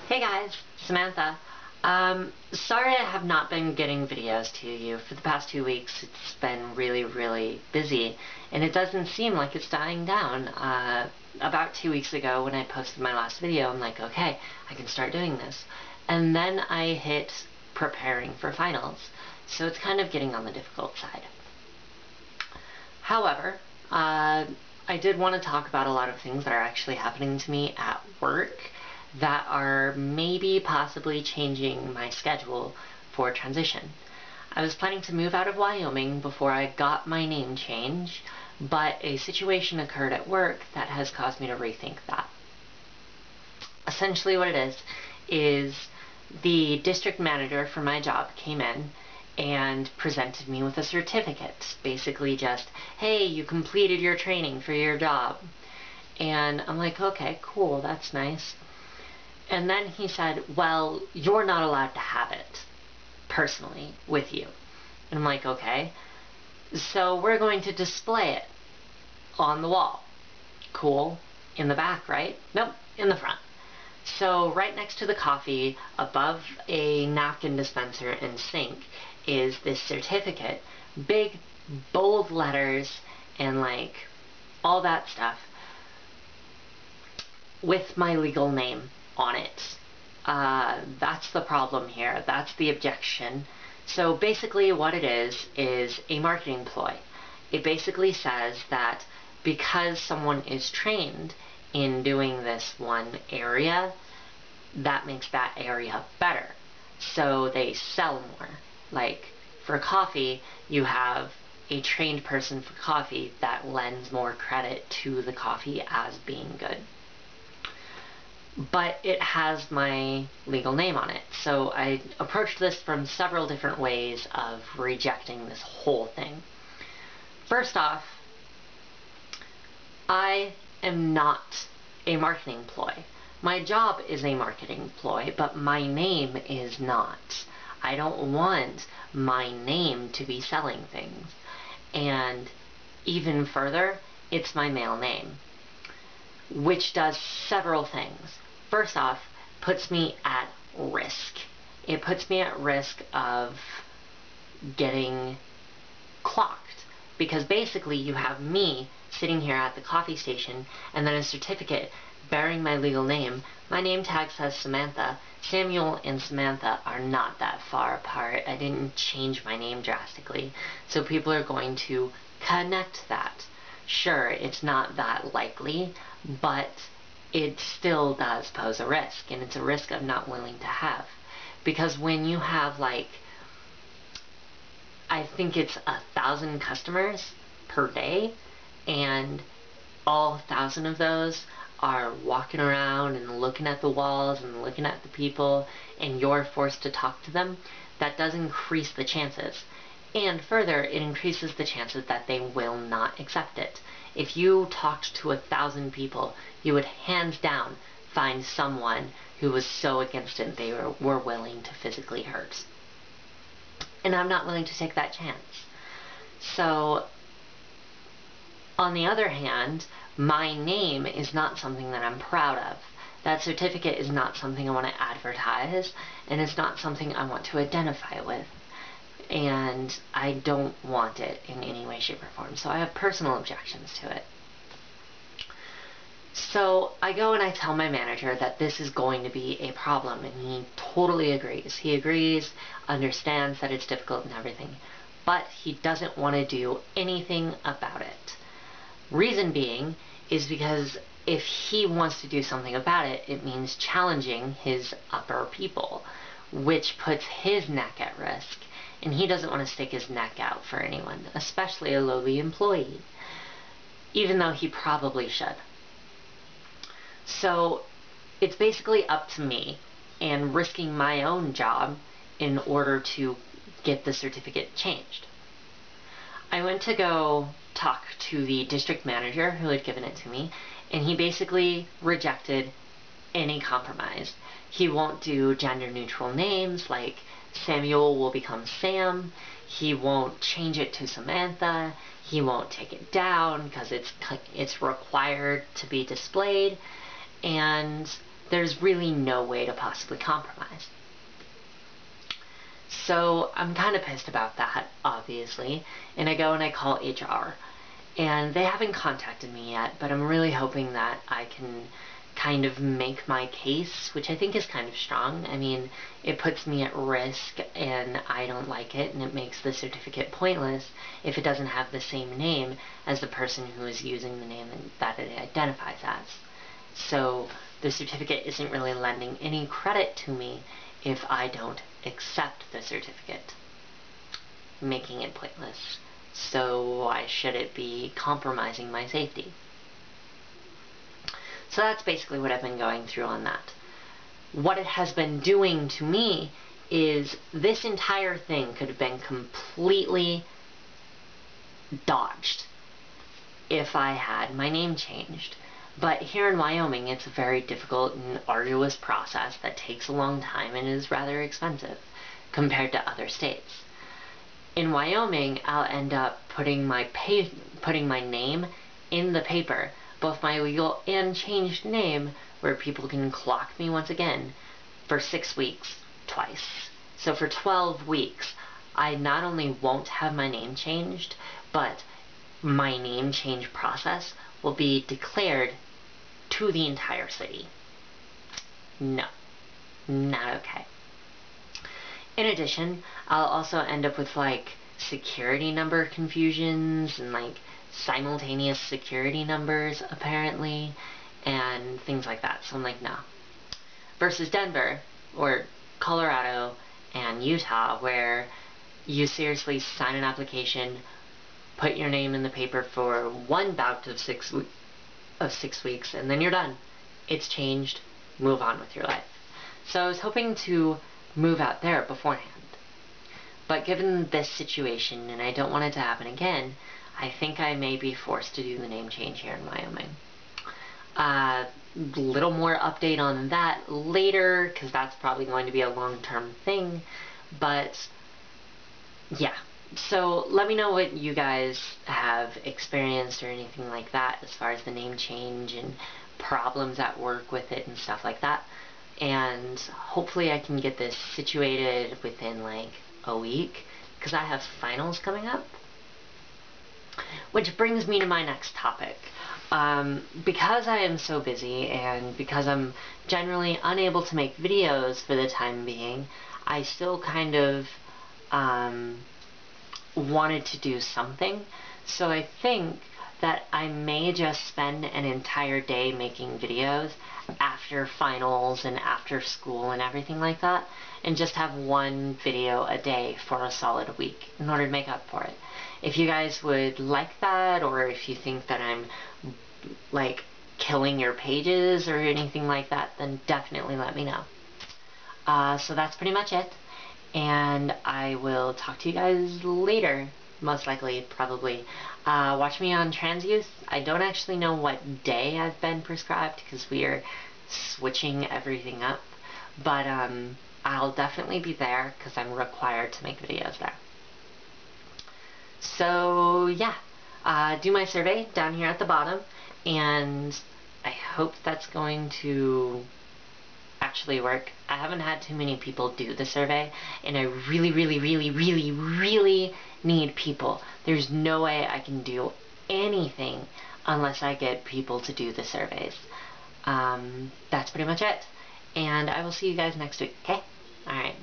Hey guys, Samantha. Sorry I have not been getting videos to you for the past 2 weeks. It's been really busy, and it doesn't seem like it's dying down. About 2 weeks ago when I posted my last video, I'm like, okay, I can start doing this. And then I hit preparing for finals, so it's kind of getting on the difficult side. However, I did want to talk about a lot of things that are actually happening to me at work that are maybe possibly changing my schedule for transition. I was planning to move out of Wyoming before I got my name change, but a situation occurred at work that has caused me to rethink that. Essentially what it is the district manager for my job came in and presented me with a certificate. Basically just, hey, you completed your training for your job. And I'm like, okay, cool, that's nice. And then he said, well, you're not allowed to have it personally with you. And I'm like, okay. So we're going to display it on the wall. Cool. In the back, right? Nope, in the front. So right next to the coffee, above a napkin dispenser and sink, is this certificate. Big, bold letters and like all that stuff with my legal name on it. That's the problem here. That's the objection. So basically what it is a marketing ploy. It basically says that because someone is trained in doing this one area, that makes that area better. So they sell more. Like for coffee, you have a trained person for coffee that lends more credit to the coffee as being good. But it has my legal name on it. So I approached this from several different ways of rejecting this whole thing. First off, I am not a marketing ploy. My job is a marketing ploy, but my name is not. I don't want my name to be selling things. And even further, it's my male name, which does several things. First off, puts me at risk. It puts me at risk of getting clocked, because basically you have me sitting here at the coffee station and then a certificate bearing my legal name. My name tag says Samantha. Samuel and Samantha are not that far apart. I didn't change my name drastically, so people are going to connect that. Sure, it's not that likely, but it still does pose a risk, and it's a risk I'm not willing to have. Because when you have like, I think it's 1,000 customers per day, and all 1,000 of those are walking around and looking at the walls and looking at the people, and you're forced to talk to them, that does increase the chances. And further, it increases the chances that they will not accept it. If you talked to 1,000 people, you would hands down find someone who was so against it they were willing to physically hurt. And I'm not willing to take that chance. So, on the other hand, my name is not something that I'm proud of. That certificate is not something I want to advertise, and it's not something I want to identify with. And I don't want it in any way, shape, or form. So I have personal objections to it. So I go and I tell my manager that this is going to be a problem, and he totally agrees. He agrees, understands that it's difficult and everything, but he doesn't want to do anything about it. Reason being is because if he wants to do something about it, it means challenging his upper people, which puts his neck at risk. And he doesn't want to stick his neck out for anyone, especially a lowly employee, even though he probably should. So it's basically up to me and risking my own job in order to get the certificate changed. I went to go talk to the district manager who had given it to me, and he basically rejected any compromise. He won't do gender neutral names like Samuel will become Sam. He won't change it to Samantha. He won't take it down because it's required to be displayed. And there's really no way to possibly compromise. So I'm kind of pissed about that, obviously, and I go and I call HR. And they haven't contacted me yet, but I'm really hoping that I can kind of make my case, which I think is kind of strong. I mean, it puts me at risk and I don't like it, and it makes the certificate pointless if it doesn't have the same name as the person who is using the name that it identifies as. So the certificate isn't really lending any credit to me if I don't accept the certificate, making it pointless. So why should it be compromising my safety? So that's basically what I've been going through on that. What it has been doing to me is this entire thing could have been completely dodged if I had my name changed. But here in Wyoming, it's a very difficult and arduous process that takes a long time and is rather expensive compared to other states. In Wyoming, I'll end up putting my name in the paper, both my legal and changed name, where people can clock me once again for 6 weeks, twice. So for 12 weeks, I not only won't have my name changed, but my name change process will be declared to the entire city. No, not okay. In addition, I'll also end up with like security number confusions and like simultaneous security numbers apparently and things like that. So I'm like, no. Versus Denver or Colorado and Utah, where you seriously sign an application, put your name in the paper for one bout of 6 weeks, and then you're done. It's changed. Move on with your life. So I was hoping to move out there beforehand. But given this situation, and I don't want it to happen again, I think I may be forced to do the name change here in Wyoming. Little more update on that later, because that's probably going to be a long-term thing. But yeah, so let me know what you guys have experienced or anything like that as far as the name change and problems at work with it and stuff like that. And hopefully I can get this situated within like a week, because I have finals coming up. Which brings me to my next topic. Because I am so busy and because I'm generally unable to make videos for the time being, I still kind of wanted to do something. So I think that I may just spend an entire day making videos after finals and after school and everything like that, and just have one video a day for a solid week in order to make up for it. If you guys would like that, or if you think that I'm like killing your pages or anything like that, then definitely let me know. So that's pretty much it, and I will talk to you guys later. Most likely, probably. Watch me on Trans Youth. I don't actually know what day I've been prescribed because we are switching everything up, but I'll definitely be there because I'm required to make videos there. So yeah, do my survey down here at the bottom, and I hope that's going to actually work. I haven't had too many people do the survey, and I really need people. There's no way I can do anything unless I get people to do the surveys. That's pretty much it, and I will see you guys next week, okay? Alright.